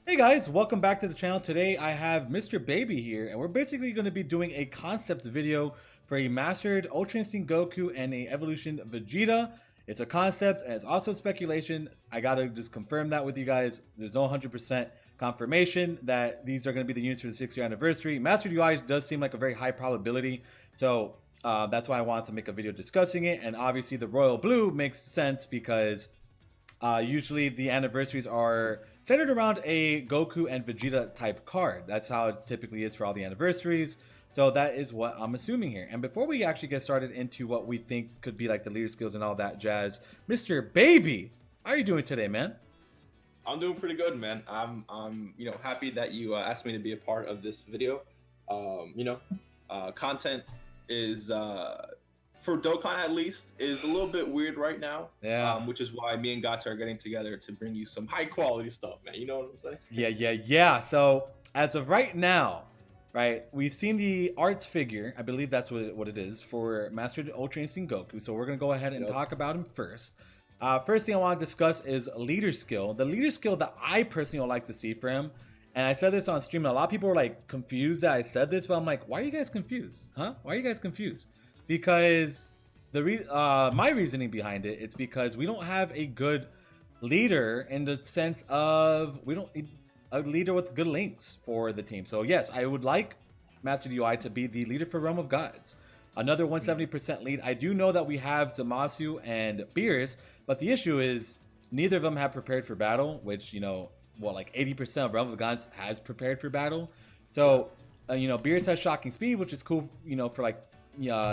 Hey guys, welcome back to the channel. Today I have Mr. Baby here, and we're basically going to be doing a concept video for a mastered Ultra Instinct Goku and a evolution Vegeta. It's a concept and it's also speculation. I gotta just confirm that with you guys. There's no 100% confirmation that these are going to be the units for the 6th year anniversary. Mastered UI does seem like a very high probability, so that's why I wanted to make a video discussing it. And obviously the Royal Blue makes sense because usually the anniversaries are centered around a Goku and Vegeta type card. That's how it typically is for all the anniversaries. So that is what I'm assuming here. And before we actually get started into what we think could be like the leader skills and all that jazz, Mr. Baby, how are you doing today, man? I'm doing pretty good, man. I'm happy that you asked me to be a part of this video. Content is for Dokkan at least is a little bit weird right now. Yeah. Which is why me and Gata are getting together to bring you some high quality stuff, man. You know what I'm saying? Yeah. So as of right now, right, we've seen the arts figure. I believe that's what it is for Mastered Ultra Instinct Goku. So we're gonna go ahead and talk about him first. First thing I want to discuss is leader skill. The leader skill that I personally would like to see for him, and I said this on stream, and a lot of people were like confused that I said this, but I'm like, why are you guys confused? Huh? Why are you guys confused? Because my reasoning behind it, it's because we don't have a good leader in the sense of we don't a leader with good links for the team. So yes, I would like Master UI to be the leader for Realm of Gods. Another 170% lead. I do know that we have Zamasu and Beerus, but the issue is neither of them have prepared for battle, which, like 80% of Realm of Gods has prepared for battle. So, Beerus has shocking speed, which is cool, for like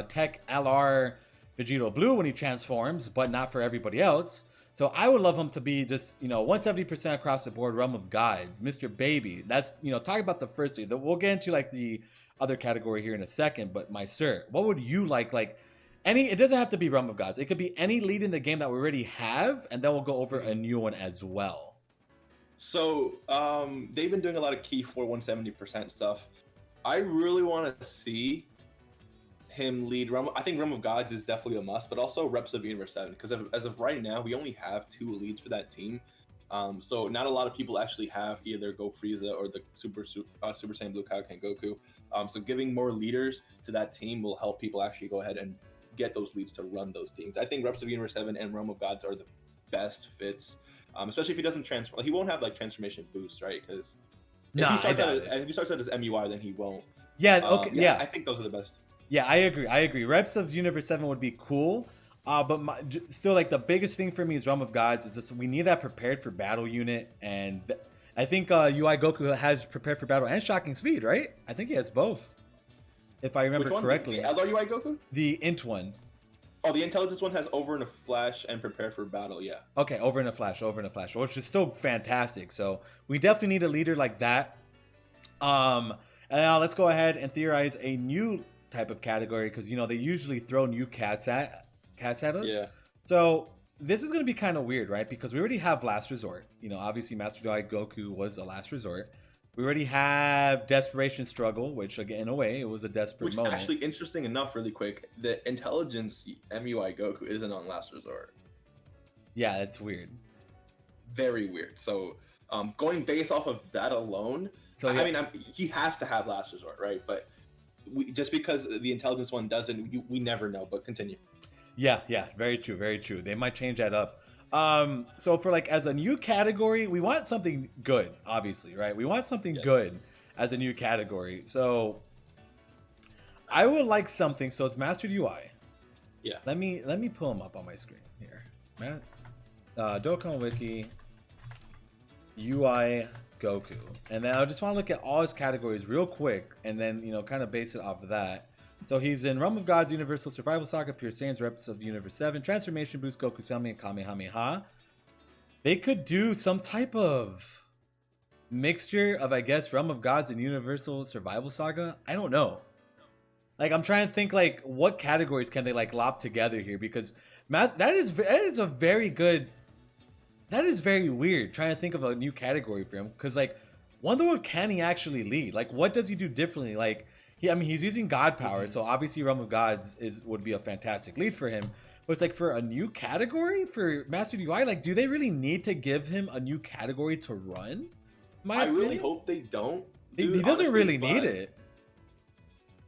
Tech LR Vegeta Blue when he transforms, but not for everybody else. So I would love him to be just, 170% across the board, Realm of Gods, Mr. Baby. That's, talking about the first three. We'll get into like the other category here in a second, but my sir, what would you like it doesn't have to be Realm of Gods. It could be any lead in the game that we already have, and then we'll go over a new one as well. So they've been doing a lot of key for 170% stuff. I really want to see him lead Realm. I think Realm of Gods is definitely a must, but also Reps of Universe 7, because as of right now, we only have 2 leads for that team. So not a lot of people actually have either Go Frieza or the Super Saiyan Blue Kaioken Goku. So giving more leaders to that team will help people actually go ahead and get those leads to run those teams. I think Reps of Universe 7 and Realm of Gods are the best fits, especially if he doesn't transform. He won't have like transformation boost, right? Because if he starts out as MUI, then he won't. Yeah. Okay. Yeah. I think those are the best. Yeah, I agree. Reps of Universe 7 would be cool. But still, like, the biggest thing for me is Realm of Gods is just we need that prepared for battle unit. And I think UI Goku has prepared for battle and shocking speed, right? I think he has both, if I remember correctly. The LR UI Goku? The int one. Oh, the intelligence one has over in a flash and prepare for battle, yeah. Okay, over in a flash, which is still fantastic. So we definitely need a leader like that. And now let's go ahead and theorize a new type of category, because they usually throw new cats at us. Yeah. So this is going to be kind of weird, right? Because we already have Last Resort. Obviously Master UI Goku was a Last Resort. We already have Desperation Struggle, which again, in a way, it was a desperate moment. Actually, interesting enough, really quick, the Intelligence MUI Goku isn't on Last Resort. Yeah, that's weird. Very weird. So going based off of that alone, so yeah. I mean, he has to have Last Resort, right? But just because the Intelligence one doesn't, we never know. But continue. Yeah, very true. They might change that up. So for as a new category, we want something good, obviously, right? We want something good as a new category. So I would like something. So it's Mastered UI. Yeah. Let me pull them up on my screen here. Dokkan Wiki UI Goku, and then I just want to look at all his categories real quick, and then kind of base it off of that. So he's in Realm of Gods, Universal Survival Saga, Pure Saiyans, Reps of Universe 7, Transformation Boost, Goku's Family, and Kamehameha. They could do some type of mixture of, I guess, Realm of Gods and Universal Survival Saga. I don't know. I'm trying to think what categories can they lop together here, because that is a very good. That is very weird, trying to think of a new category for him, because wonder what can he actually lead? What does he do differently? He's using God power, so obviously Realm of Gods would be a fantastic lead for him. But it's for a new category for Master UI, do they really need to give him a new category to run? My I really opinion. hope they don't. He Dude, doesn't honestly, really need it.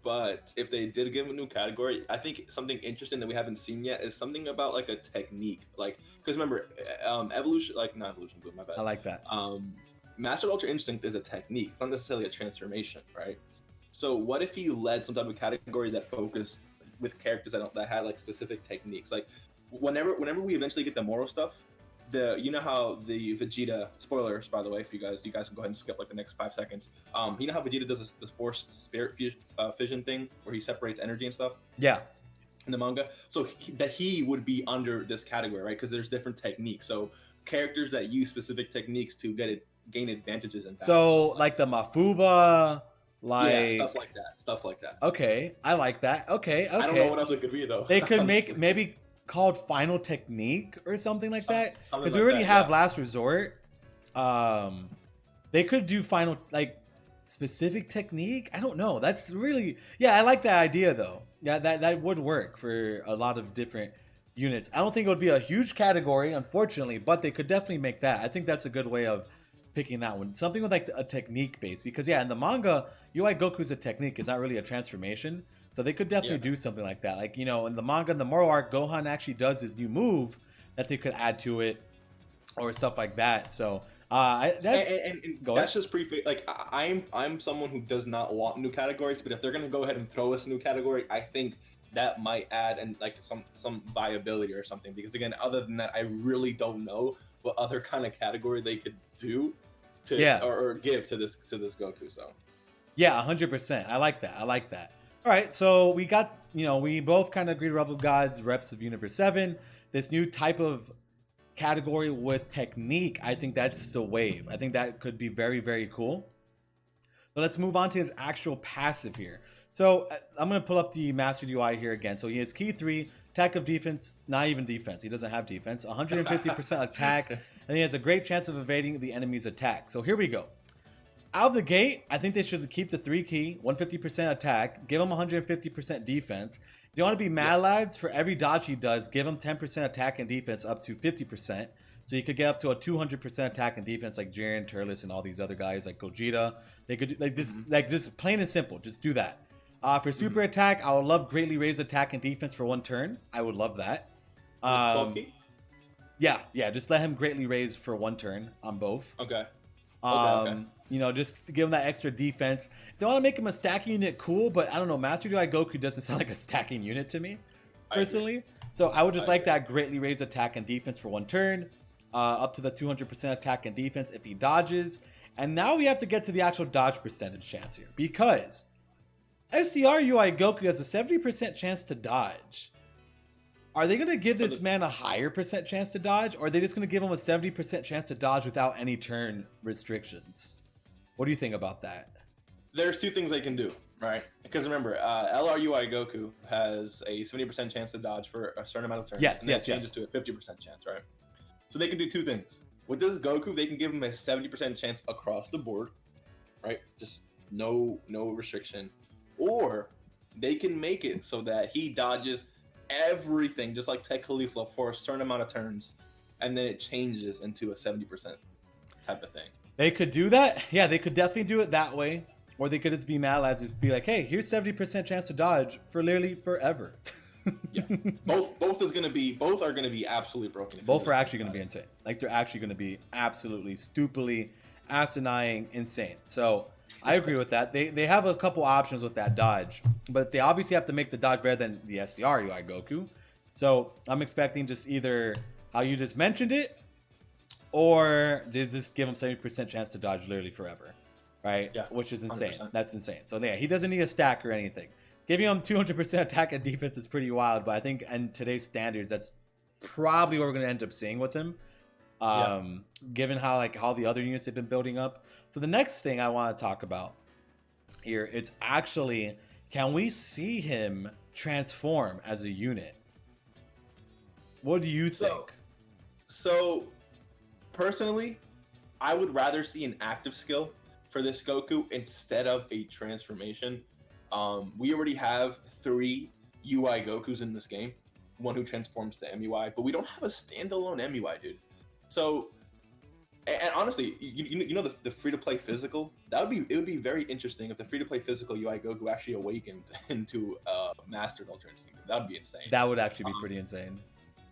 But if they did give him a new category, I think something interesting that we haven't seen yet is something about like a technique. Like, because remember, evolution, like not evolution, but my bad. I like that. Master Ultra Instinct is a technique. It's not necessarily a transformation, right? So what if he led some type of category that focused with characters that had like specific techniques? Like, whenever we eventually get the Moro stuff, you know how the Vegeta, spoilers by the way, if you guys can go ahead and skip like the next 5 seconds. You know how Vegeta does this forced spirit fission thing where he separates energy and stuff Yeah. in the manga. So he would be under this category, right? Because there's different techniques. So characters that use specific techniques to gain advantages in battle. So like the Mafuba, like yeah, stuff like that. Okay, I like that. Okay. I don't know what else it could be though. They could make maybe called Final Technique or something like that, because like we already have yeah. Last Resort. They could do Final, like, specific technique. I don't know. That's really, yeah, I like that idea though. Yeah, that would work for a lot of different units. I don't think it would be a huge category, unfortunately, but they could definitely make that. I think that's a good way of picking that one. Something with like a technique base, because yeah, in the manga, UI Goku's a technique, is not really a transformation. So they could definitely do something like that. Like, you know, in the manga, in the Moro arc, Gohan actually does his new move that they could add to it, or stuff like that. So that's just like I'm someone who does not want new categories, but if they're gonna go ahead and throw us a new category, I think that might add and like some viability or something. Because again, other than that, I really don't know what other kind of category they could do to or give to this Goku. So yeah, 100%. I like that. All right, so we got, you know, we both kind of agreed Rebel Gods, reps of Universe 7. This new type of category with technique, I think that's the wave. I think that could be very, very cool. But let's move on to his actual passive here. So I'm going to pull up the Mastered UI here again. So he has Key 3, attack of defense, not even defense. He doesn't have defense. 150% attack, and he has a great chance of evading the enemy's attack. So here we go. Out of the gate, I think they should keep the 3 key, 150% attack, give him 150% defense. If you want to be mad, lads, for every dodge he does, give him 10% attack and defense up to 50%. So you could get up to a 200% attack and defense like Jiren, Turles, and all these other guys like Gogeta. They could do like this, like just plain and simple. Just do that. For super attack, I would love greatly raise attack and defense for 1 turn. I would love that. Yeah, just let him greatly raise for 1 turn on both. Okay. You know, just to give him that extra defense. If they want to make him a stacking unit, cool, but I don't know. Master UI Goku doesn't sound like a stacking unit to me, personally. So I would just like that greatly raised attack and defense for 1 turn, up to the 200% attack and defense if he dodges. And now we have to get to the actual dodge percentage chance here, because SDR UI Goku has a 70% chance to dodge. Are they going to give this man a higher percent chance to dodge, or are they just going to give him a 70% chance to dodge without any turn restrictions? What do you think about that? There's 2 things they can do, right? Because remember, LRUI Goku has a 70% chance to dodge for a certain amount of turns. Yes. Changes to a 50% chance, right? So they can do 2 things. With this Goku, they can give him a 70% chance across the board, right? Just no restriction. Or they can make it so that he dodges everything, just like Tech Khalifa, for a certain amount of turns, and then it changes into a 70% type of thing. They could do that. Yeah, they could definitely do it that way. Or they could just be mad lads and be like, hey, here's 70% chance to dodge for literally forever. Yeah. Both are gonna be absolutely broken. Both are actually gonna be insane. Like, they're actually gonna be absolutely stupidly asinine insane. So I agree with that. They have a couple options with that dodge, but they obviously have to make the dodge better than the SDR UI Goku. So I'm expecting just either how you just mentioned it, or they just give him 70% chance to dodge literally forever, right? Yeah, which is insane. 100%. That's insane. So yeah, he doesn't need a stack or anything. Giving him 200% attack and defense is pretty wild, but I think in today's standards, that's probably what we're going to end up seeing with him, given how the other units have been building up. So the next thing I want to talk about here is actually, can we see him transform as a unit? What do you think? So personally, I would rather see an active skill for this Goku instead of a transformation. We already have 3 UI Gokus in this game. One who transforms to MUI, but we don't have a standalone MUI, dude. So And honestly, you know the free to play physical, it would be very interesting if the free to play physical UI Goku actually awakened into mastered Ultra Instinct. That would be insane. That would actually be pretty insane.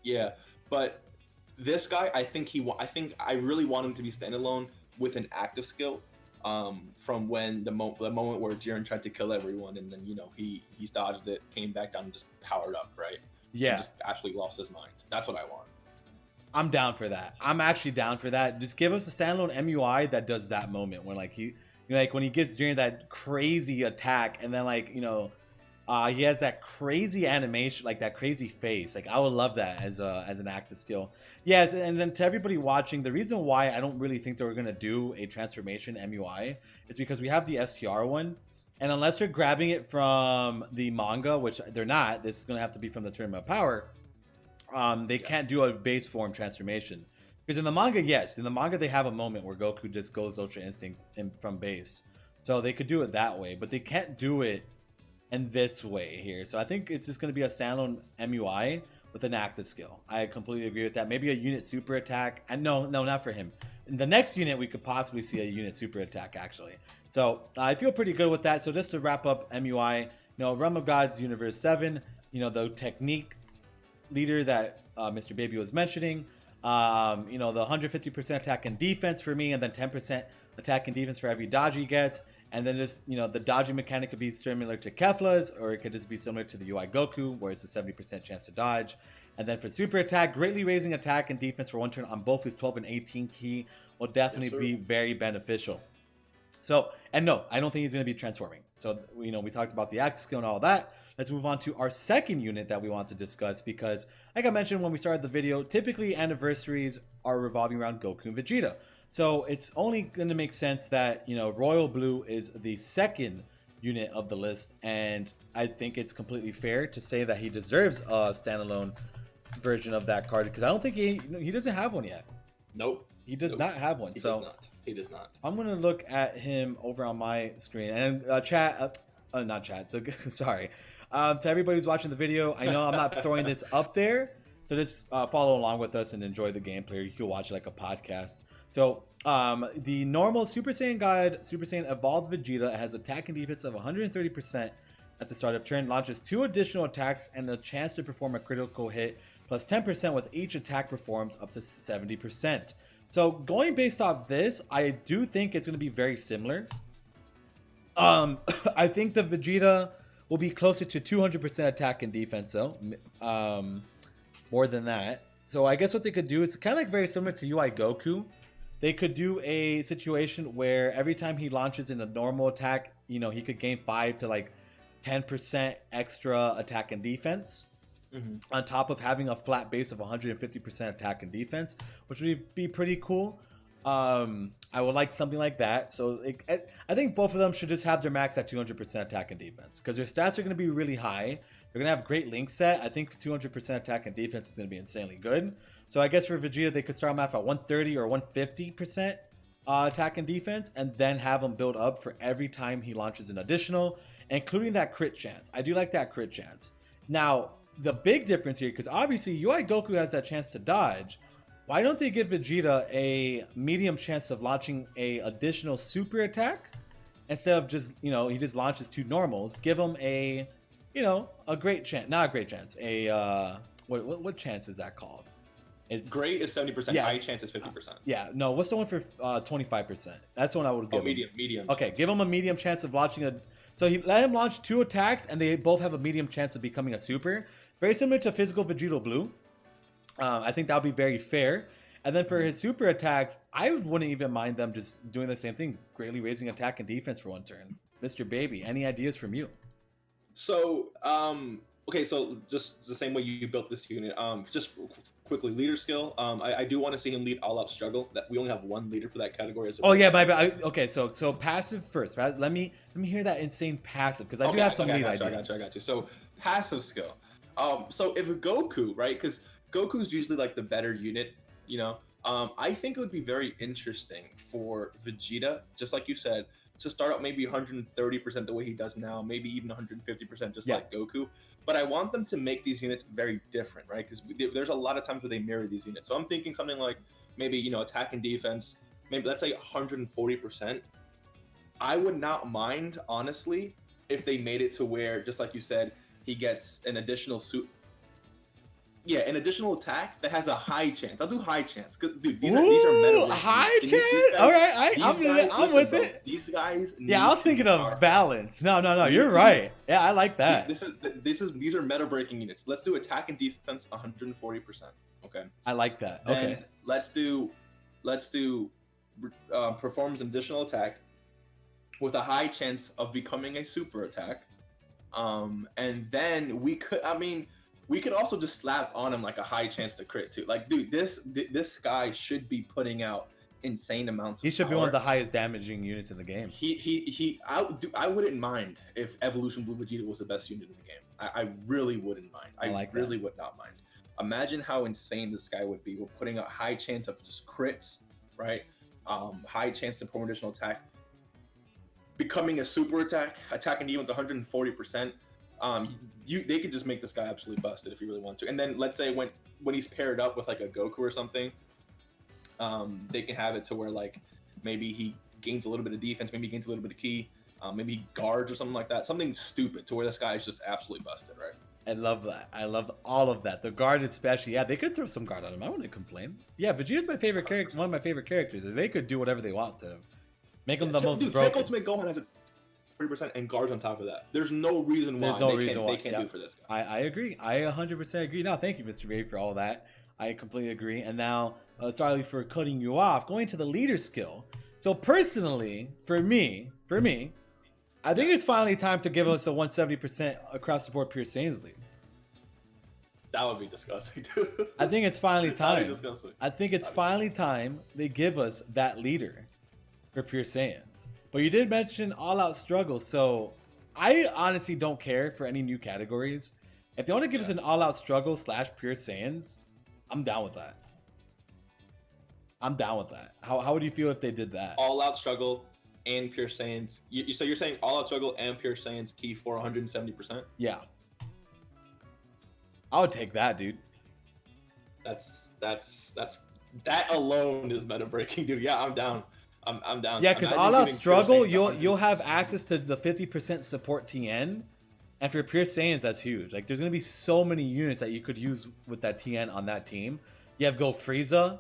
Yeah, but this guy, I think I really want him to be standalone with an active skill. From when the moment where Jiren tried to kill everyone, and then he dodged it, came back down, and just powered up, right? Yeah, and just actually lost his mind. That's what I want. I'm down for that. I'm actually down for that. Just give us a standalone MUI that does that moment when like like when he gets during that crazy attack, and then like he has that crazy animation, like that crazy face. Like I would love that as an active skill. Yes, and then to everybody watching, the reason why I don't really think that we're gonna do a transformation MUI is because we have the STR one, and unless they're grabbing it from the manga, which they're not, this is gonna have to be from the Tournament of Power. They can't do a base form transformation because in the manga, yes, in the manga they have a moment where Goku just goes Ultra Instinct from base, so they could do it that way, but they can't do it in this way here. So I think it's just going to be a standalone MUI with an active skill. I completely agree with that. Maybe a unit super attack, and no, not for him. In the next unit, we could possibly see a unit super attack actually. So I feel pretty good with that. So just to wrap up MUI, Realm of Gods Universe 7, the technique leader that Mr. Baby was mentioning, the 150% attack and defense for me, and then 10% attack and defense for every dodge he gets, and then just the dodging mechanic could be similar to Kefla's, or it could just be similar to the UI Goku, where it's a 70% chance to dodge. And then for super attack, greatly raising attack and defense for one turn on both his 12 and 18 key will definitely be very beneficial. So, and no, I don't think he's going to be transforming. So, we talked about the active skill and all that. Let's move on to our second unit that we want to discuss because, like I mentioned when we started the video, typically anniversaries are revolving around Goku and Vegeta. So it's only going to make sense that, Royal Blue is the second unit of the list, and I think it's completely fair to say that he deserves a standalone version of that card because I don't think he doesn't have one yet. Nope. He does not have one. He does not. I'm going to look at him over on my screen and not chat. Sorry. To everybody who's watching the video, I know I'm not throwing this up there, so just follow along with us and enjoy the gameplay. You can watch it like a podcast. So the normal Super Saiyan God, Super Saiyan Evolved Vegeta has attack and defense of 130% at the start of turn, launches 2 additional attacks and a chance to perform a critical hit plus 10% with each attack performed up to 70%. So going based off this, I do think it's going to be very similar. I think the Vegeta will be closer to 200% attack and defense though, more than that. So I guess what they could do is kind of like very similar to UI Goku. They could do a situation where every time he launches in a normal attack, he could gain 5 to like 10% extra attack and defense on top of having a flat base of 150% attack and defense, which would be pretty cool. I would like something like that. So I think both of them should just have their max at 200% attack and defense because their stats are going to be really high. They're going to have great link set. I think 200% attack and defense is going to be insanely good. So I guess for Vegeta, they could start him off at 130 or 150% attack and defense, and then have him build up for every time he launches an additional, including that crit chance. I do like that crit chance. Now, the big difference here, because obviously UI Goku has that chance to dodge, why don't they give Vegeta a medium chance of launching a additional super attack instead of just, he just launches 2 normals? Give him a great chance, not a great chance, what chance is that called? It's great is 70%. High chance is 50%. No. What's the one for 25%? That's the one I would give. Medium. Okay, give him a medium chance of launching a. So he let him launch 2 attacks, and they both have a medium chance of becoming a super. Very similar to Physical Vegeta Blue. I think that would be very fair. And then for his super attacks, I wouldn't even mind them just doing the same thing, greatly raising attack and defense for 1 turn. Mr. Baby, any ideas from you? So, okay, so just the same way you built this unit. Just quickly, leader skill. I do want to see him lead all out struggle. That we only have 1 leader for that category. As well. Oh yeah, my bad. Okay, so passive first. Let me hear that insane passive because I do have some lead ideas. I got you. So passive skill. So if Goku, right? Because Goku's usually like the better unit, I think it would be very interesting for Vegeta, just like you said, to start out maybe 130% the way he does now, maybe even 150% just like Goku. But I want them to make these units very different, right? Because there's a lot of times where they mirror these units. So I'm thinking something like maybe, you know, attack and defense, maybe let's say 140%. I would not mind, honestly, if they made it to where, just like you said, he gets an additional an additional attack that has a high chance. I'll do high chance because, dude, these are meta ranking. High chance. All right, I'm with it. These guys. Yeah, I was thinking of balance. No. You're right. Yeah, I like that. These are meta breaking units. Let's do attack and defense 140%. Okay. I like that. Then okay. Let's do performs an additional attack with a high chance of becoming a super attack. And then we could also just slap on him like a high chance to crit too. Like, dude, this guy should be putting out insane amounts. He should be one of the highest damaging units in the game. I wouldn't mind if Evolution Blue Vegeta was the best unit in the game. I really wouldn't mind. I really would not mind. Imagine how insane this guy would be. We're putting a high chance of just crits, right? High chance to perform additional attack. Becoming a super attack, attacking demons 140%. They could just make this guy absolutely busted if you really want to. And then let's say when he's paired up with like a Goku or something, they can have it to where like maybe he gains a little bit of defense, maybe he gains a little bit of ki, maybe he guards or something like that. Something stupid to where this guy is just absolutely busted, right? I love that. I love all of that. The guard especially. Yeah, they could throw some guard on him. I wouldn't complain. Yeah, Vegeta's my favorite character. One of my favorite characters. They could do whatever they want to him. Make him the most broken. Take Ultimate Gohan has a 30% and guards on top of that. There's no reason why they can't do for this guy. I agree. I 100% agree. No, thank you, Mr. Ray, for all that. I completely agree. And now, sorry for cutting you off. Going to the leader skill. So personally, for me, I think it's finally time to give us a 170% across the board Pure Saiyans league. That would be disgusting, dude. I think it's finally time. That would be disgusting. I think it's finally time they give us that leader for Pure Saiyans. But you did mention all-out struggle, so I honestly don't care for any new categories. If they want to give us an all-out struggle / Pure Saiyans, I'm down with that. How would you feel if they did that? All-out struggle and Pure Saiyans. So you're saying all-out struggle and Pure Saiyans key for 170%? Yeah. I would take that, dude. That alone is meta breaking, dude. Yeah, I'm down. I'm down. Yeah, because all out struggle, you'll have access to the 50% support TN, and for Pure Saiyans, that's huge. Like, there's gonna be so many units that you could use with that TN on that team. You have Go Frieza,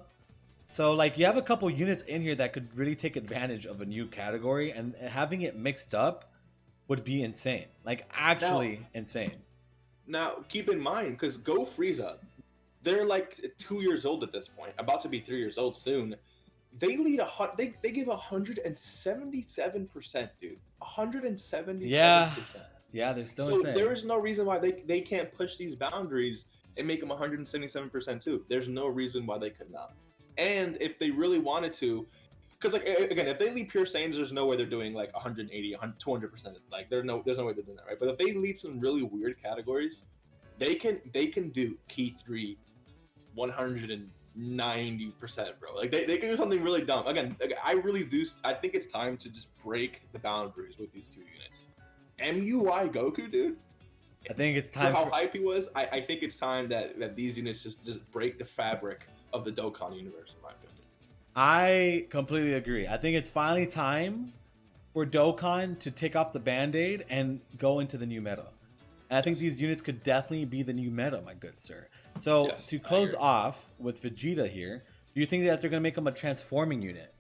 so like you have a couple units in here that could really take advantage of a new category, and having it mixed up would be insane. Like, actually insane. Now, keep in mind, because Go Frieza, they're like 2 years old at this point, about to be 3 years old soon. They lead they give 177%, dude. 177%. Yeah, they're still so insane. There is no reason why they can't push these boundaries and make them 177% too. There's no reason why they could not. And if they really wanted to, because like again, if they lead Pure Saiyans, there's no way they're doing like 180, 200%. Like there's no way they're doing that, right? But if they lead some really weird categories, they can do Key 3 190%, bro. Like they can do something really dumb. Again, I think it's time to just break the boundaries with these two units. MUI Goku, dude. I think it's time for how hype he was. I think it's time that these units just break the fabric of the Dokkan universe, in my opinion. I completely agree. I think it's finally time for Dokkan to take off the Band-Aid and go into the new meta. And I think these units could definitely be the new meta, my good sir. So to close off with Vegeta here, do you think that they're going to make him a transforming unit?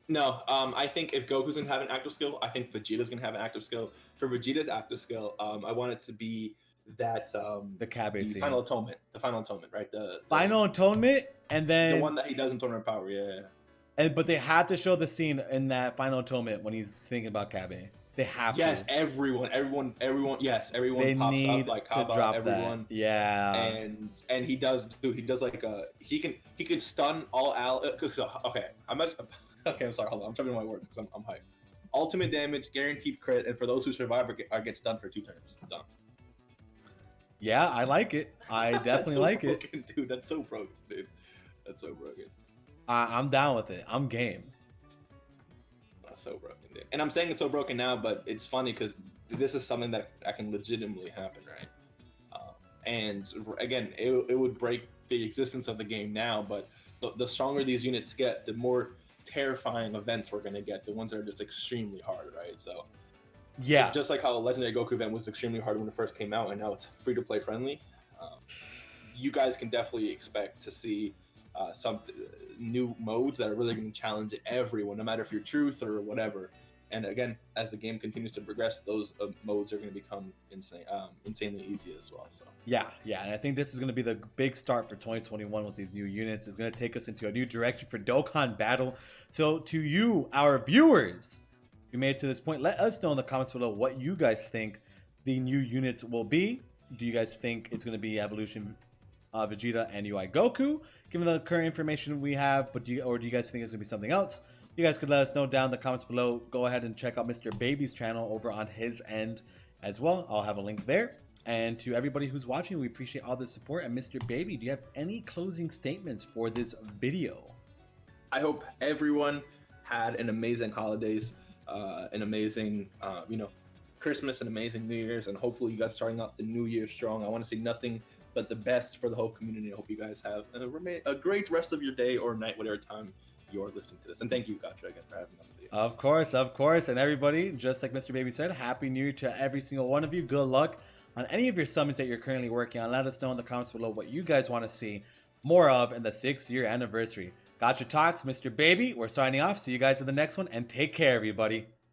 No, I think if Goku's going to have an active skill, I think Vegeta's going to have an active skill. For Vegeta's active skill, I want it to be that the Kabe scene. Final Atonement, right? The Final Atonement, and then the one that he does in Tournament Power, yeah. But they had to show the scene in that Final Atonement when he's thinking about Kabe. They have to. Yes, everyone. Yes, everyone they pops need up like to drop everyone. That. Yeah. And he does, dude. He does like he can stun all okay. I'm sorry. Hold on. I'm jumping my words because I'm hyped. Ultimate damage, guaranteed crit, and for those who survive, get stunned for 2 turns. Done. Yeah, I like it. I definitely like it. Dude, that's so broken, dude. That's so broken. I'm down with it. I'm game. That's so broken, dude. And I'm saying it's so broken now, but it's funny because this is something that can legitimately happen, right? And again, it would break the existence of the game now, but the stronger these units get, the more terrifying events we're gonna get. The ones that are just extremely hard, right? So Yeah. just like how the Legendary Goku event was extremely hard when it first came out, and now it's free to play friendly. You guys can definitely expect to see some new modes that are really going to challenge everyone, no matter if you're truth or whatever. And again, as the game continues to progress, those modes are going to become insanely easy as well. So yeah, and I think this is going to be the big start for 2021 with these new units. It's going to take us into a new direction for Dokkan Battle. So to you, our viewers, if you made it to this point, let us know in the comments below what you guys think the new units will be. Do you guys think it's going to be Evolution Vegeta and UI Goku, given the current information we have, or do you guys think it's going to be something else? You guys could let us know down in the comments below. Go ahead and check out Mr. Baby's channel over on his end as well. I'll have a link there. And to everybody who's watching, we appreciate all the support. And Mr. Baby, do you have any closing statements for this video? I hope everyone had an amazing holidays, an amazing, Christmas, and amazing New Year's, and hopefully you guys starting out the new year strong. I want to see nothing but the best for the whole community. I hope you guys have a great rest of your day or night, whatever time you're listening to this. And thank you, Gotcha, again, for having me on the video. Of course. And everybody, just like Mr. Baby said, Happy New Year to every single one of you. Good luck on any of your summons that you're currently working on. Let us know in the comments below what you guys want to see more of in the 6-year anniversary. Gotcha Talks, Mr. Baby. We're signing off. See you guys in the next one, and take care, everybody.